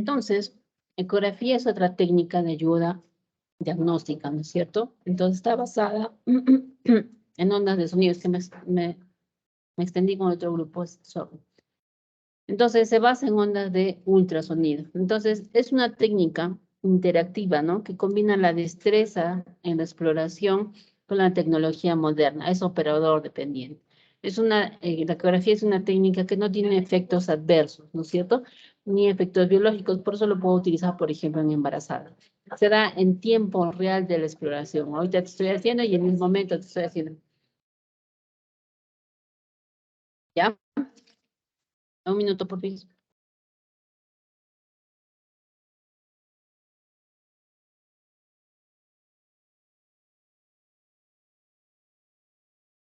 Entonces, ecografía es otra técnica de ayuda diagnóstica, ¿no es cierto? Entonces está basada en ondas de sonido. Es que me extendí con otro grupo. Sorry. Entonces se basa en ondas de ultrasonido. Entonces es una técnica interactiva, ¿no? Que combina la destreza en la exploración con la tecnología moderna. Es operador dependiente. La ecografía es una técnica que no tiene efectos adversos, ¿no es cierto? Ni efectos biológicos, por eso lo puedo utilizar, por ejemplo, en embarazadas. Se da en tiempo real de la exploración. Ahorita te estoy haciendo y en el momento te estoy haciendo. ¿Ya? Un minuto, por favor.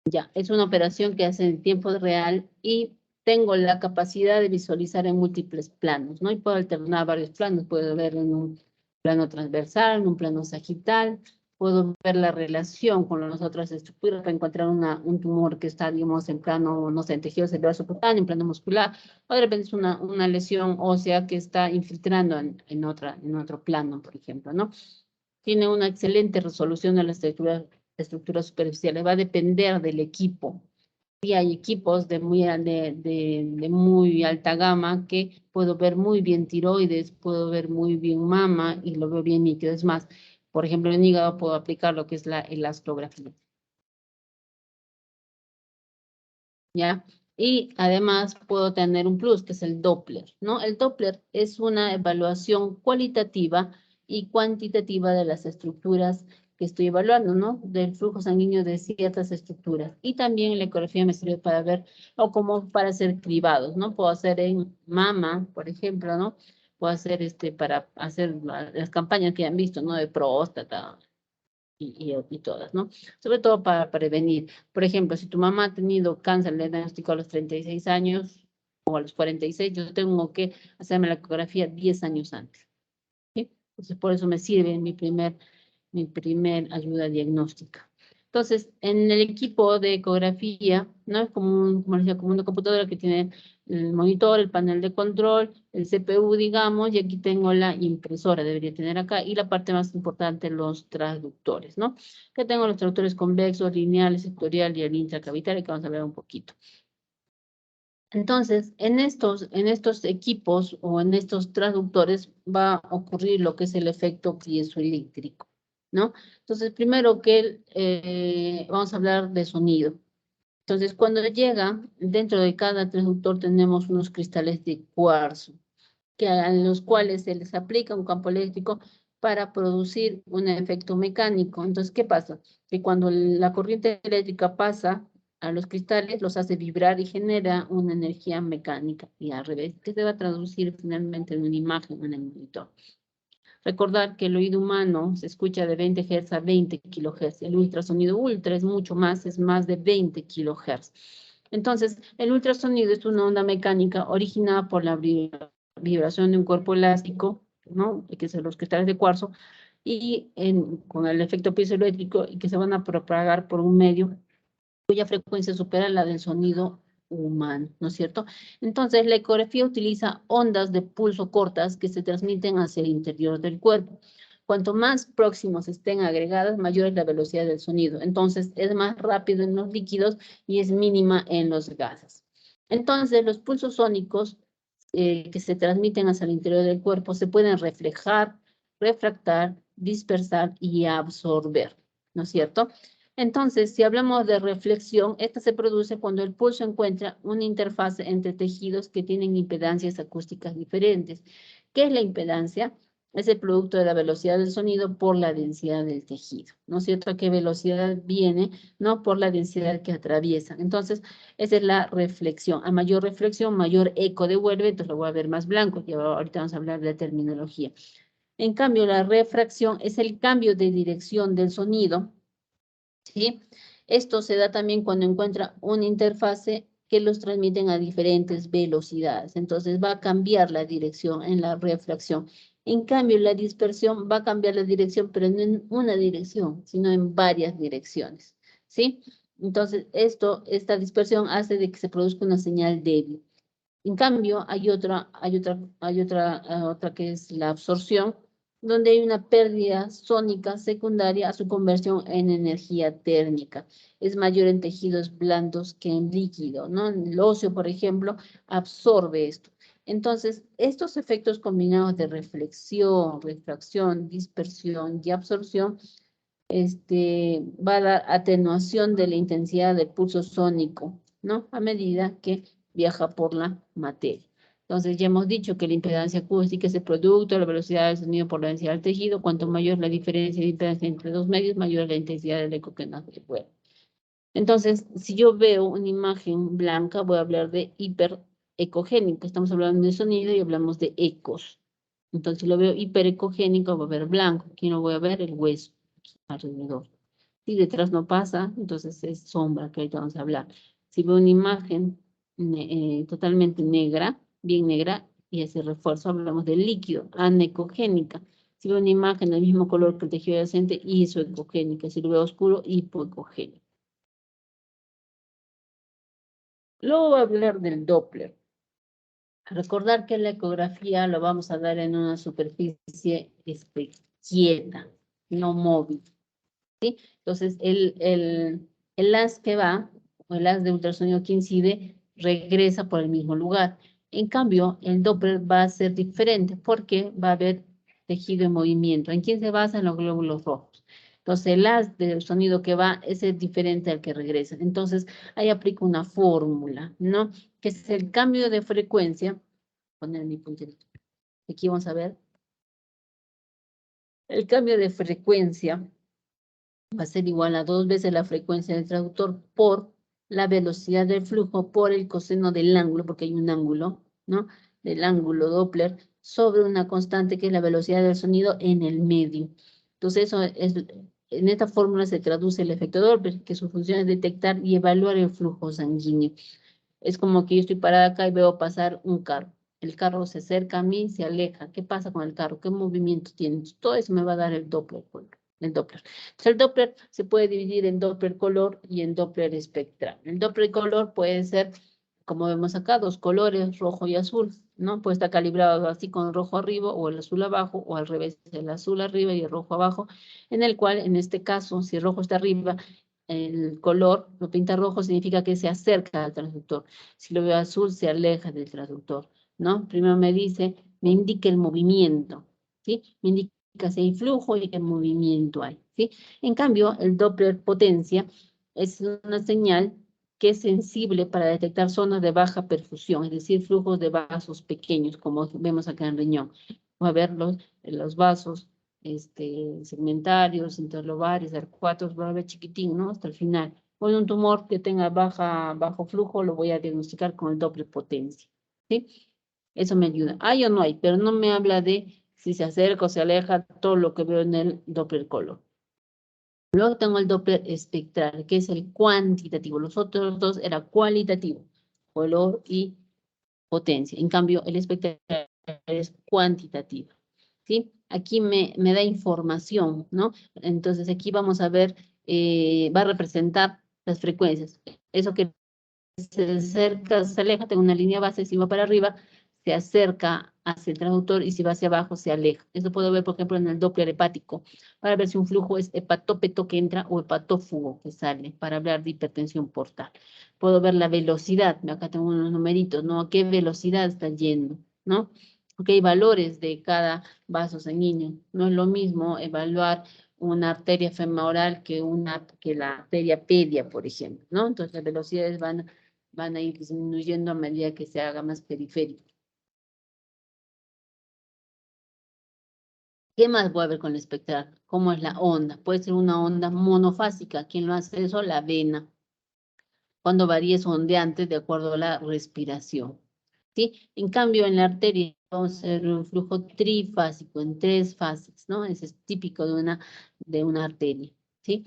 Ya, es una operación que hace en tiempo real y tengo la capacidad de visualizar en múltiples planos, ¿no? Y puedo alternar varios planos, puedo ver en un plano transversal, en un plano sagital, puedo ver la relación con las otras estructuras para encontrar un tumor que está, digamos, en plano, no sé, en tejido celular subcutáneo, en plano muscular, o de repente es una lesión ósea que está infiltrando en otro plano, por ejemplo, ¿no? Tiene una excelente resolución de las estructuras superficiales. Va a depender del equipo. Y hay equipos de muy alta gama que puedo ver muy bien tiroides, puedo ver muy bien mama y lo veo bien nítido. Es más, por ejemplo, en hígado puedo aplicar lo que es la elastografía. ¿Ya? Y además puedo tener un plus, que es el Doppler, ¿no? El Doppler es una evaluación cualitativa y cuantitativa de las estructuras que estoy evaluando, ¿no? Del flujo sanguíneo de ciertas estructuras. Y también la ecografía me sirve para ver, o como para hacer cribados, ¿no? Puedo hacer en mama, por ejemplo, ¿no? Puedo hacer para hacer las campañas que han visto, ¿no? De próstata, y todas, ¿no? Sobre todo para prevenir. Por ejemplo, si tu mamá ha tenido cáncer, le diagnosticó a los 36 años o a los 46, yo tengo que hacerme la ecografía 10 años antes. ¿Sí? Entonces, por eso me sirve mi primer ayuda diagnóstica. Entonces, en el equipo de ecografía, ¿no? Es como decía, como una computadora que tiene el monitor, el panel de control, el CPU, digamos, y aquí tengo la impresora, debería tener acá, y la parte más importante, los traductores, ¿no? Que tengo los traductores convexos, lineales, sectorial y el intracavital, que vamos a ver un poquito. Entonces, en estos equipos o en estos traductores va a ocurrir lo que es el efecto piezoeléctrico, ¿no? Entonces, primero vamos a hablar de sonido. Entonces, cuando llega, dentro de cada traductor tenemos unos cristales de cuarzo, a los cuales se les aplica un campo eléctrico para producir un efecto mecánico. Entonces, ¿qué pasa? Que cuando la corriente eléctrica pasa a los cristales, los hace vibrar y genera una energía mecánica, y al revés, que se va a traducir finalmente en una imagen en el monitor. Recordar que el oído humano se escucha de 20 Hz a 20 kHz. El ultrasonido ultra es mucho más, es más de 20 kHz. Entonces, el ultrasonido es una onda mecánica originada por la vibración de un cuerpo elástico, ¿no? Que son los cristales de cuarzo, y con el efecto piezoeléctrico, y que se van a propagar por un medio cuya frecuencia supera la del sonido humano, ¿no es cierto? Entonces, la ecografía utiliza ondas de pulso cortas que se transmiten hacia el interior del cuerpo. Cuanto más próximos estén agregadas, mayor es la velocidad del sonido. Entonces, es más rápido en los líquidos y es mínima en los gases. Entonces, los pulsos sónicos que se transmiten hacia el interior del cuerpo se pueden reflejar, refractar, dispersar y absorber, ¿no es cierto? Entonces, si hablamos de reflexión, esta se produce cuando el pulso encuentra una interfase entre tejidos que tienen impedancias acústicas diferentes. ¿Qué es la impedancia? Es el producto de la velocidad del sonido por la densidad del tejido, ¿no es cierto? ¿A qué velocidad viene? No por la densidad que atraviesa. Entonces, esa es la reflexión. A mayor reflexión, mayor eco devuelve, entonces lo voy a ver más blanco, y ahorita vamos a hablar de terminología. En cambio, la refracción es el cambio de dirección del sonido, ¿sí? Esto se da también cuando encuentra una interfase que los transmiten a diferentes velocidades. Entonces va a cambiar la dirección en la refracción. En cambio, la dispersión va a cambiar la dirección, pero no en una dirección, sino en varias direcciones, ¿sí? Entonces, esta dispersión hace de que se produzca una señal débil. En cambio, otra que es la absorción, donde hay una pérdida sónica secundaria a su conversión en energía térmica. Es mayor en tejidos blandos que en líquido, ¿no? El óseo, por ejemplo, absorbe esto. Entonces, estos efectos combinados de reflexión, refracción, dispersión y absorción va a dar atenuación de la intensidad del pulso sónico, ¿no? A medida que viaja por la materia. Entonces, ya hemos dicho que la impedancia acústica es el producto de la velocidad del sonido por la densidad del tejido. Cuanto mayor la diferencia de impedancia entre dos medios, mayor es la intensidad del eco que nos recuerda. Entonces, si yo veo una imagen blanca, voy a hablar de hiperecogénica. Estamos hablando de sonido y hablamos de ecos. Entonces, si lo veo hiperecogénico, voy a ver blanco. Aquí no voy a ver el hueso alrededor. Si detrás no pasa, entonces es sombra, que ahorita vamos a hablar. Si veo una imagen totalmente negra, bien negra, y ese refuerzo, hablamos de líquido, anecogénica. Si veo una imagen del mismo color que el tejido adyacente, isoecogénica. Si lo veo oscuro, hipoecogénica. Luego voy a hablar del Doppler. Recordar que la ecografía lo vamos a dar en una superficie quieta, no móvil. ¿Sí? Entonces, el haz que va, o el haz de ultrasonido que incide, regresa por el mismo lugar. En cambio, el Doppler va a ser diferente porque va a haber tejido en movimiento. ¿En quién se basa? En los glóbulos rojos. Entonces, el haz del sonido que va es diferente al que regresa. Entonces, ahí aplico una fórmula, ¿no? Que es el cambio de frecuencia. Poner mi puntito. Aquí vamos a ver. El cambio de frecuencia va a ser igual a 2 veces la frecuencia del traductor por la velocidad del flujo por el coseno del ángulo, porque hay un ángulo, ¿no? Del ángulo Doppler sobre una constante que es la velocidad del sonido en el medio. Entonces, en esta fórmula se traduce el efecto Doppler, que su función es detectar y evaluar el flujo sanguíneo. Es como que yo estoy parada acá y veo pasar un carro. El carro se acerca a mí, se aleja. ¿Qué pasa con el carro? ¿Qué movimiento tiene? Todo eso me va a dar el Doppler. Entonces, el Doppler se puede dividir en Doppler color y en Doppler espectral. El Doppler color puede ser, como vemos acá, 2 colores, rojo y azul, ¿no? Puede estar calibrado así con el rojo arriba o el azul abajo, o al revés, el azul arriba y el rojo abajo, en el cual, en este caso, si el rojo está arriba, el color lo pinta rojo, significa que se acerca al transductor. Si lo veo azul, se aleja del transductor, ¿no? Primero me indica el movimiento, ¿sí? Me indica si hay flujo y qué movimiento hay, ¿sí? En cambio, el Doppler potencia es una señal que es sensible para detectar zonas de baja perfusión, es decir, flujos de vasos pequeños, como vemos acá en riñón. Vamos a ver los vasos segmentarios, interlobarios, arcuatos, va a ver chiquitín, ¿no? Hasta el final. O un tumor que tenga bajo flujo, lo voy a diagnosticar con el Doppler potencia, ¿sí? Eso me ayuda. Hay o no hay, pero no me habla de si se acerca o se aleja, todo lo que veo en el Doppler color. Luego tengo el Doppler espectral, que es el cuantitativo. Los otros dos era cualitativo, color y potencia. En cambio, el espectral es cuantitativo, ¿sí? Aquí me da información, ¿no? Entonces aquí vamos a ver, va a representar las frecuencias. Eso que se acerca, se aleja, tengo una línea base, si va para arriba, se acerca hacia el transductor y si va hacia abajo, se aleja. Eso puedo ver, por ejemplo, en el Doppler hepático, para ver si un flujo es hepatópeto que entra o hepatófugo que sale, para hablar de hipertensión portal. Puedo ver la velocidad, acá tengo unos numeritos, ¿no? ¿A qué velocidad está yendo? ¿No? Porque hay valores de cada vaso sanguíneo. No es lo mismo evaluar una arteria femoral que la arteria pedia, por ejemplo, ¿no? Entonces las velocidades van a ir disminuyendo a medida que se haga más periférico. ¿Qué más voy a ver con el espectral? ¿Cómo es la onda? Puede ser una onda monofásica. ¿Quién lo hace eso? La vena. Cuando varía es ondeante de acuerdo a la respiración, ¿sí? En cambio, en la arteria vamos a ver un flujo trifásico, en 3 fases, ¿no? Ese es típico de una arteria, ¿sí?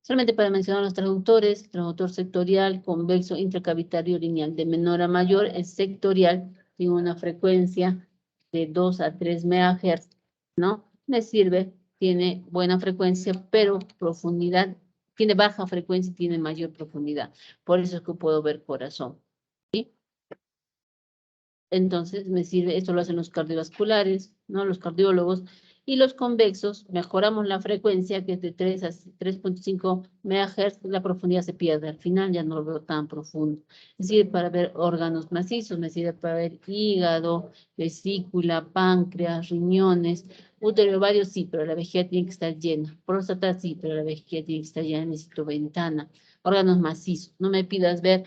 Solamente para mencionar los traductores, traductor sectorial, convexo, intracavitario, lineal. De menor a mayor, el sectorial tiene una frecuencia de 2 a 3 MHz, ¿no? Me sirve, tiene buena frecuencia, pero profundidad, tiene baja frecuencia y tiene mayor profundidad. Por eso es que puedo ver corazón, ¿sí? Entonces me sirve, esto lo hacen los cardiovasculares, ¿no? Los cardiólogos. Y los convexos, mejoramos la frecuencia, que es de 3 a 3.5 MHz, la profundidad se pierde. Al final ya no lo veo tan profundo. Me sirve para ver órganos macizos, me sirve para ver hígado, vesícula, páncreas, riñones, útero, ovario, sí, pero la vejiga tiene que estar llena. Próstata, sí, pero la vejiga tiene que estar llena. Necesito ventana. Órganos macizos. No me pidas ver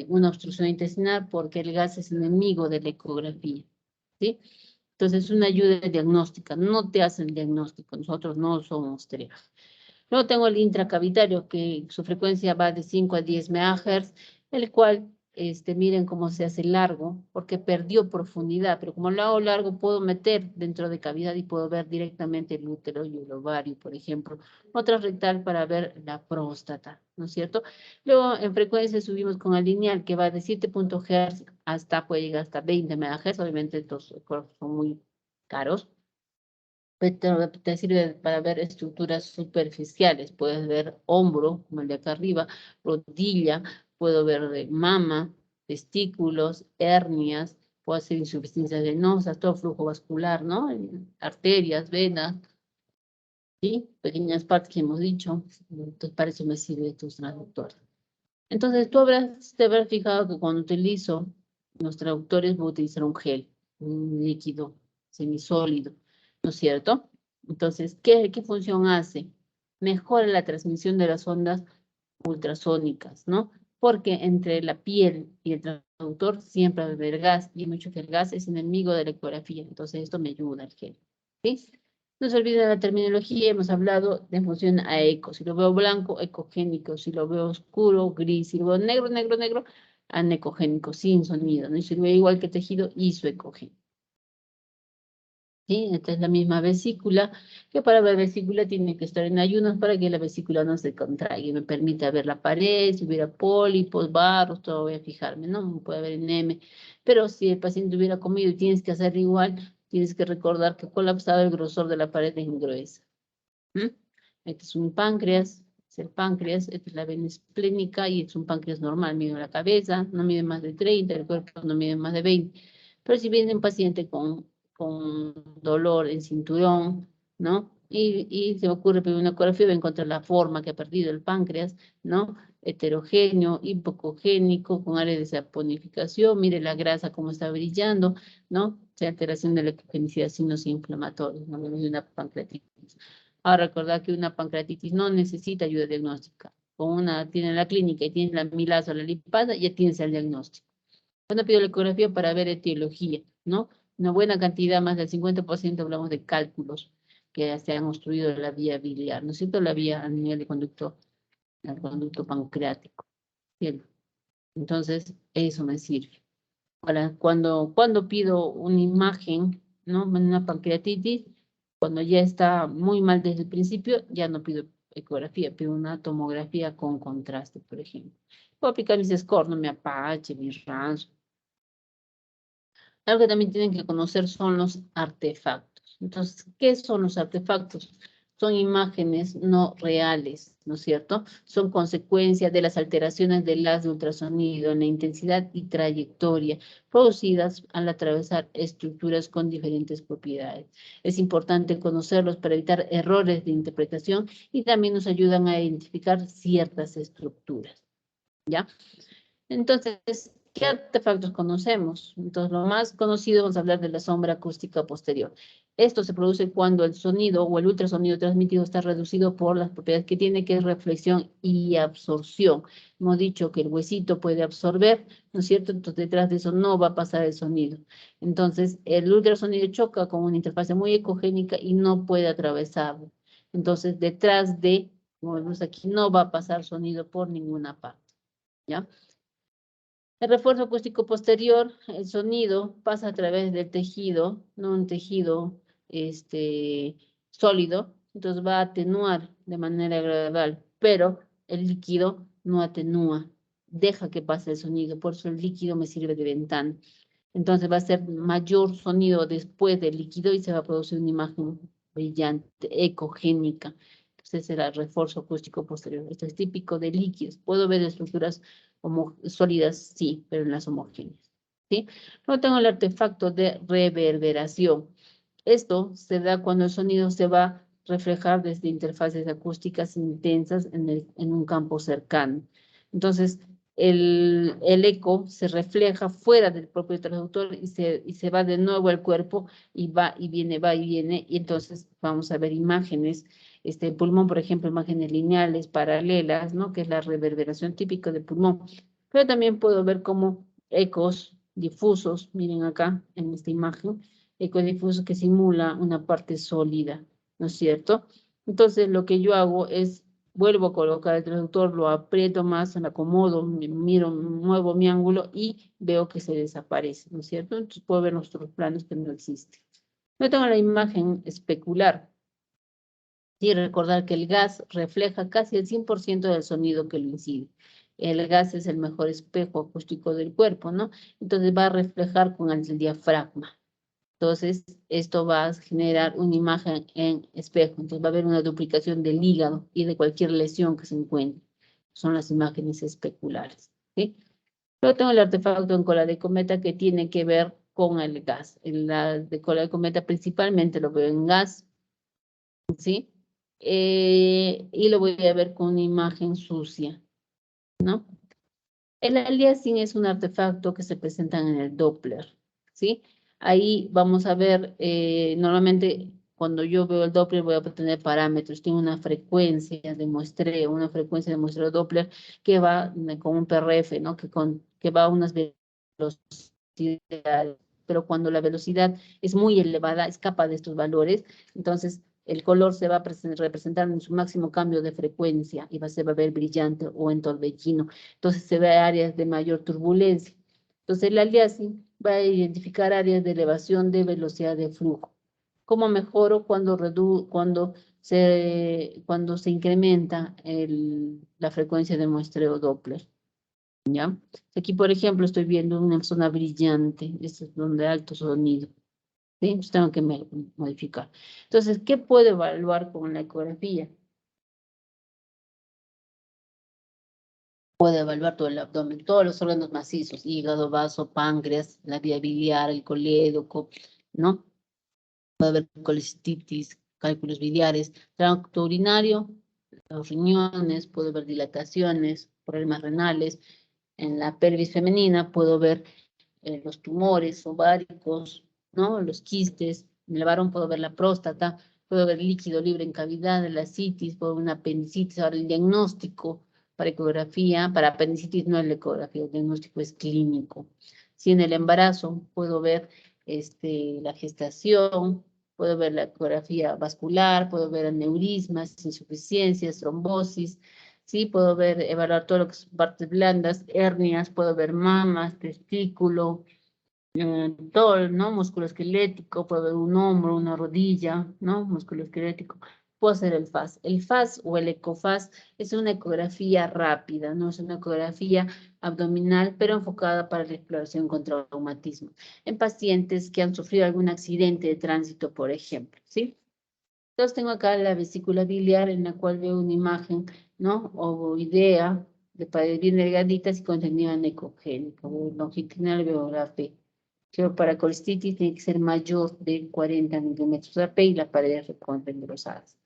una obstrucción intestinal porque el gas es enemigo de la ecografía, ¿sí? Entonces, es una ayuda diagnóstica, no te hacen el diagnóstico, nosotros no somos TREA. Luego tengo el intracavitario, que su frecuencia va de 5 a 10 MHz, el cual, miren cómo se hace largo, porque perdió profundidad, pero como lo hago largo, puedo meter dentro de cavidad y puedo ver directamente el útero y el ovario, por ejemplo. Otra rectal para ver la próstata, ¿no es cierto? Luego, en frecuencia subimos con el lineal, que va de 7 GHz hasta, puede llegar hasta 20 MHz, obviamente estos son muy caros. Te sirve para ver estructuras superficiales. Puedes ver hombro, como el de acá arriba, rodilla, puedo ver de mama, testículos, hernias, puedo hacer insuficiencias venosas, todo flujo vascular, ¿no? Arterias, venas, ¿sí? Pequeñas partes que hemos dicho. Entonces, para eso me sirven estos traductores. Entonces, te habrás fijado que cuando utilizo los traductores voy a utilizar un gel, un líquido semisólido, ¿no es cierto? Entonces, ¿qué función hace? Mejora la transmisión de las ondas ultrasónicas, ¿no? Porque entre la piel y el traductor siempre va a haber gas, y mucho que el gas es enemigo de la ecografía, entonces esto me ayuda el gel, ¿sí? No se olviden la terminología, hemos hablado de función a eco. Si lo veo blanco, ecogénico. Si lo veo oscuro, gris. Si lo veo negro, negro, negro, anecogénico, sin sonido, ¿no? Y si lo veo igual que tejido, isoecogénico. ¿Sí? Esta es la misma vesícula, que para ver vesícula tiene que estar en ayunas para que la vesícula no se contraiga y me permita ver la pared, si hubiera pólipos, barros, todo voy a fijarme, ¿no? Puede haber eneme. Pero si el paciente hubiera comido y tienes que hacer igual, tienes que recordar que colapsado el grosor de la pared es gruesa. Este es un páncreas, es el páncreas, esta es la vena esplénica y es un páncreas normal, mide la cabeza, no mide más de 30, el cuerpo no mide más de 20. Pero si viene un paciente con dolor en cinturón, ¿no? Y se me ocurre pedir una ecografía, voy a encontrar la forma que ha perdido el páncreas, ¿no? Heterogéneo, hipocogénico, con área de saponificación, mire la grasa cómo está brillando, ¿no? O sea, alteración de la ecogenicidad, signos inflamatorios, no de una pancreatitis. Ahora, recordar que una pancreatitis no necesita ayuda diagnóstica. Con una tiene la clínica y tiene la amilasa o la lipasa, ya tienes el diagnóstico. Cuando pido la ecografía para ver etiología, ¿no? Una buena cantidad, más del 50%, hablamos de cálculos que se han obstruido la vía biliar, ¿no es cierto? La vía a nivel de conducto, el conducto pancreático. Bien. Entonces, eso me sirve. Ahora, cuando pido una imagen, ¿no? Una pancreatitis, cuando ya está muy mal desde el principio, ya no pido ecografía, pido una tomografía con contraste, por ejemplo. Puedo aplicar mis scores, ¿no? Mi Apache, mi RANS. Algo que también tienen que conocer son los artefactos. Entonces, ¿qué son los artefactos? Son imágenes no reales, ¿no es cierto? Son consecuencia de las alteraciones del haz de ultrasonido en la intensidad y trayectoria producidas al atravesar estructuras con diferentes propiedades. Es importante conocerlos para evitar errores de interpretación y también nos ayudan a identificar ciertas estructuras, ¿ya? Entonces, ¿qué artefactos conocemos? Entonces, lo más conocido, vamos a hablar de la sombra acústica posterior. Esto se produce cuando el sonido o el ultrasonido transmitido está reducido por las propiedades que tiene, que es reflexión y absorción. Hemos dicho que el huesito puede absorber, ¿no es cierto? Entonces, detrás de eso no va a pasar el sonido. Entonces, el ultrasonido choca con una interfase muy ecogénica y no puede atravesarlo. Entonces, detrás de, como vemos aquí, no va a pasar sonido por ninguna parte, ¿ya? El refuerzo acústico posterior, el sonido pasa a través del tejido, no un tejido sólido, entonces va a atenuar de manera gradual, pero el líquido no atenúa, deja que pase el sonido, por eso el líquido me sirve de ventana. Entonces va a ser mayor sonido después del líquido y se va a producir una imagen brillante, ecogénica. Entonces será refuerzo acústico posterior. Esto es típico de líquidos. Puedo ver estructuras sólidas, sí, pero en las homogéneas. ¿sí? Luego tengo el artefacto de reverberación. Esto se da cuando el sonido se va a reflejar desde interfaces acústicas intensas en un campo cercano. Entonces, el eco se refleja fuera del propio traductor y se va de nuevo al cuerpo y va y viene, y entonces vamos a ver imágenes, pulmón, por ejemplo, imágenes lineales, paralelas, ¿no? Que es la reverberación típica del pulmón. Pero también puedo ver como ecos difusos, miren acá en esta imagen, ecodifuso que simula una parte sólida, ¿no es cierto? Entonces lo que yo hago es, vuelvo a colocar el traductor, lo aprieto más, lo acomodo, miro, muevo mi ángulo y veo que se desaparece, ¿no es cierto? Entonces puedo ver nuestros planos que no existen. Yo tengo la imagen especular. Y recordar que el gas refleja casi el 100% del sonido que lo incide. El gas es el mejor espejo acústico del cuerpo, ¿no? Entonces va a reflejar con el diafragma. Entonces, esto va a generar una imagen en espejo. Entonces, va a haber una duplicación del hígado y de cualquier lesión que se encuentre. Son las imágenes especulares. ¿Sí? Luego tengo el artefacto en cola de cometa que tiene que ver con el gas. En la de cola de cometa principalmente lo veo en gas, ¿sí? Y lo voy a ver con una imagen sucia, ¿no? El aliasing es un artefacto que se presenta en el Doppler, ¿sí? Ahí vamos a ver, normalmente cuando yo veo el Doppler voy a obtener parámetros, tiene una frecuencia de muestreo Doppler que va con un PRF, ¿no? Que va a unas velocidades, pero cuando la velocidad es muy elevada, escapa de estos valores, entonces el color se va a representar en su máximo cambio de frecuencia y se va a ver brillante o en torbellino. Entonces se ve áreas de mayor turbulencia. Entonces el aliasing va a identificar áreas de elevación de velocidad de flujo. ¿Cómo mejoro cuando se incrementa la frecuencia de muestreo Doppler? ¿Ya? Aquí, por ejemplo, estoy viendo una zona brillante, esto es donde alto sonido. ¿Sí? Entonces tengo que modificar. Entonces, ¿qué puedo evaluar con la ecografía? Puede evaluar todo el abdomen, todos los órganos macizos, hígado, vaso, páncreas, la vía biliar, el colédoco, ¿no? Puede haber colecistitis, cálculos biliares, tracto urinario, los riñones, puedo ver dilataciones, problemas renales. En la pelvis femenina puedo ver los tumores ováricos, ¿no? Los quistes. En el varón puedo ver la próstata, puedo ver líquido libre en cavidad, la citis, puedo ver una apendicitis. Ahora el diagnóstico para ecografía, para apendicitis no es la ecografía, el diagnóstico es clínico. Si en el embarazo puedo ver la gestación, puedo ver la ecografía vascular, puedo ver aneurismas, insuficiencias, trombosis, sí, puedo ver, evaluar todo lo que son partes blandas, hernias, puedo ver mamas, testículo, todo, ¿no? Músculo esquelético, puedo ver un hombro, una rodilla, ¿no? Músculo esquelético. Puedo hacer el FAS. El FAS o el ECOFAS es una ecografía rápida, ¿no? Es una ecografía abdominal, pero enfocada para la exploración contra traumatismo. En pacientes que han sufrido algún accidente de tránsito, por ejemplo, ¿sí? Entonces tengo acá la vesícula biliar en la cual veo una imagen, ¿no? O idea de paredes bien delgaditas y contenido anecogénico. Longitudinal veo la P. Pero para colestitis tiene que ser mayor de 40 milímetros AP y las paredes recontra engrosadas.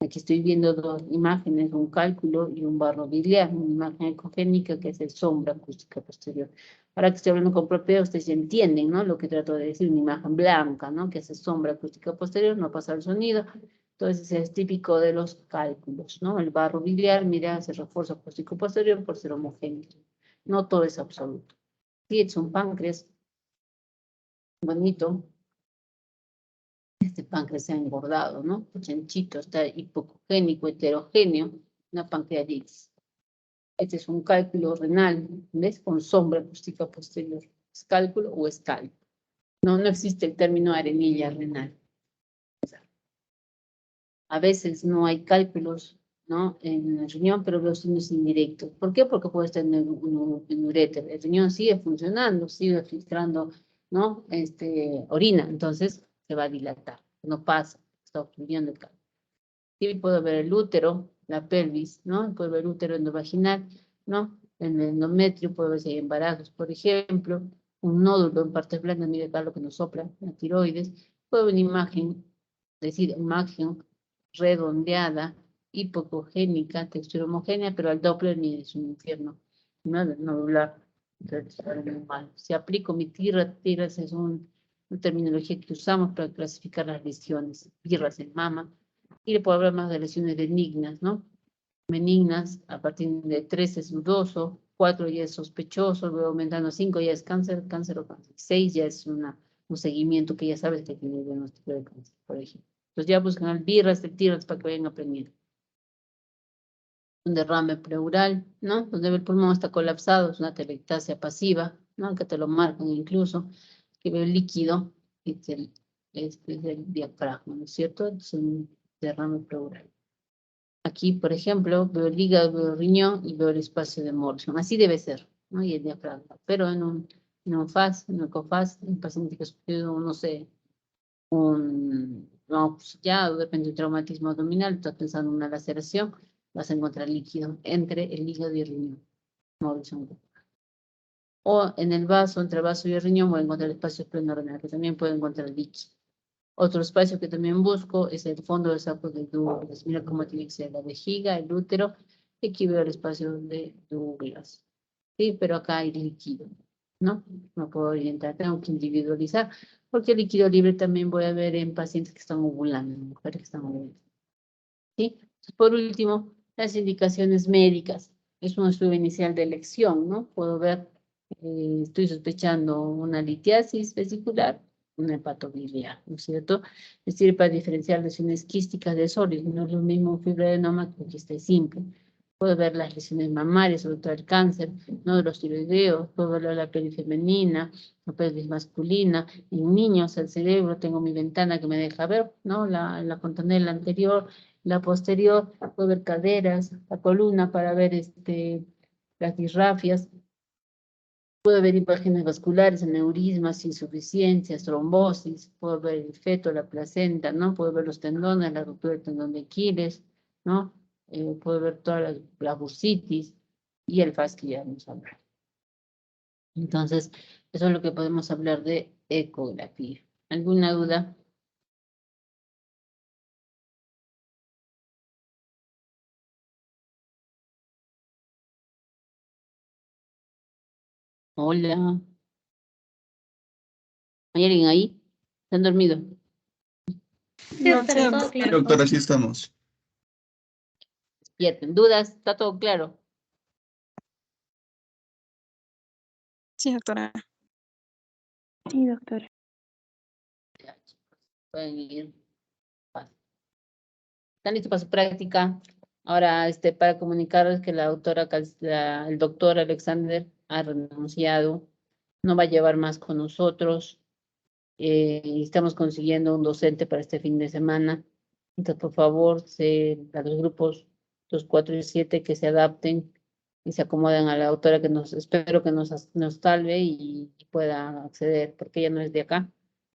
Aquí estoy viendo dos imágenes, un cálculo y un barro biliar, una imagen ecogénica que es el sombra acústica posterior. Ahora que estoy hablando con propiedad, ustedes ya entienden, ¿no? Lo que trato de decir, una imagen blanca, ¿no? Que hace sombra acústica posterior, no pasa el sonido. Entonces es típico de los cálculos, ¿no? El barro biliar, mira, hace refuerzo acústico posterior por ser homogéneo. No todo es absoluto. Sí, es un páncreas bonito. Este páncreas se ha engordado, ¿no? Chanchito, está hipocogénico, heterogéneo, una pancreatitis. Este es un cálculo renal, ¿ves? Con sombra acústica posterior. ¿Es cálculo o es cálculo? No, no existe el término arenilla renal. A veces no hay cálculos, ¿no? En el riñón, pero veo signos indirectos. ¿Por qué? Porque puede estar en un uréter. El riñón sigue funcionando, sigue filtrando, ¿no? Orina, entonces se va a dilatar. No pasa, está obstruyendo el cálculo. Sí, puedo ver el útero, la pelvis, ¿no? Puedo ver el útero endovaginal, ¿no? En el endometrio puedo ver si hay embarazos, por ejemplo. un nódulo en partes blancas, mire acá lo que nos sopla, la tiroides, puede haber una imagen, es decir, imagen redondeada, hipocogénica, textura homogénea, pero al Doppler ni es un infierno, no nodular. Entonces, sale muy mal. Si aplico mi TIRAS es una terminología que usamos para clasificar las lesiones, PIRAS en mama, y le puedo hablar más de lesiones benignas, ¿no? Benignas, a partir de 3 es dudoso, 4 ya es sospechoso, luego aumentando 5 ya es cáncer, cáncer o cáncer, 6 ya es un seguimiento que ya sabes que tiene diagnóstico de cáncer, por ejemplo. Entonces ya buscan el BIRAS, el TIRAS para que vayan aprendiendo. Un derrame pleural, ¿no? Donde el pulmón está colapsado, es una telectasia pasiva, ¿no? Que te lo marcan incluso, que veo líquido, es el diafragma, ¿no es cierto? Es un derrame pleural. Aquí, por ejemplo, veo el hígado, veo el riñón y veo el espacio de Morrison. Así debe ser, ¿no? Y el diafragma. Pero en un FAS, en un ECOFAS, un paciente que ha sufrido, no sé, ya depende del traumatismo abdominal, estás pensando en una laceración, vas a encontrar líquido entre el hígado y el riñón. Morrison. O en el vaso, entre el vaso y el riñón, voy a encontrar el espacio esplenorenal, que también puedo encontrar líquido. Otro espacio que también busco es el fondo del saco de Douglas. Mira cómo tiene que ser la vejiga, el útero. Y aquí veo el espacio de Douglas. Sí, pero acá hay líquido, ¿no? No puedo orientar, tengo que individualizar, porque el líquido libre también voy a ver en pacientes que están ovulando, en mujeres que están ovulando. ¿Sí? Entonces, por último, las indicaciones médicas. Es un estudio inicial de elección, ¿no? Puedo ver, estoy sospechando una litiasis vesicular, una hepatobiliar, ¿no es cierto? Es decir, para diferenciar lesiones quísticas de sólidos, no es lo mismo fibroadenoma que quista simple. Puedo ver las lesiones mamarias, sobre todo el cáncer, nódulos tiroideos, puedo ver la pelvis femenina, la pelvis masculina. En niños, el cerebro, tengo mi ventana que me deja ver, ¿no? La fontanela anterior, la posterior, puedo ver caderas, la columna para ver las disrafias. Puedo ver imágenes vasculares, aneurismas, insuficiencias, trombosis, puedo ver el feto, la placenta, ¿no? Puedo ver los tendones, la ruptura del tendón de Aquiles, ¿no? Puedo ver toda la bursitis y el FAS que ya hemos hablado. Entonces, eso es lo que podemos hablar de ecografía. ¿Alguna duda? Hola. ¿Hay alguien ahí? ¿Están dormidos? Sí, doctora, todo claro. Doctora, sí estamos. Despierten. ¿Dudas? ¿Está todo claro? Sí, doctora. Sí, doctora. Ya, chicos, pueden ir. ¿Están listos para su práctica? Ahora, para comunicarles que la doctora, el doctor Alexander ha renunciado, no va a llevar más con nosotros. Y estamos consiguiendo un docente para este fin de semana. Entonces, por favor, a los grupos 2, 4 y 7 que se adapten y se acomoden a la autora que espero que nos salve y pueda acceder, porque ella no es de acá.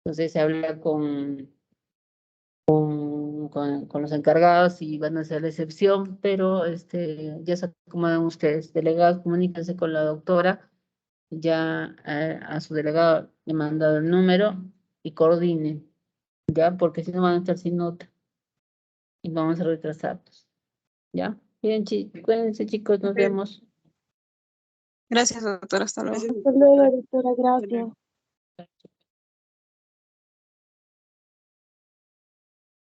Entonces se habla con los encargados y van a hacer la excepción, pero ya se acomodan ustedes. Delegados, comuníquense con la doctora. Ya a su delegado le he mandado el número y coordinen, ¿ya? Porque si no van a estar sin nota y vamos a retrasarnos, ¿ya? Bien, cuídense, chicos, nos vemos. Gracias, doctora. Hasta luego. Hasta luego, doctora, gracias.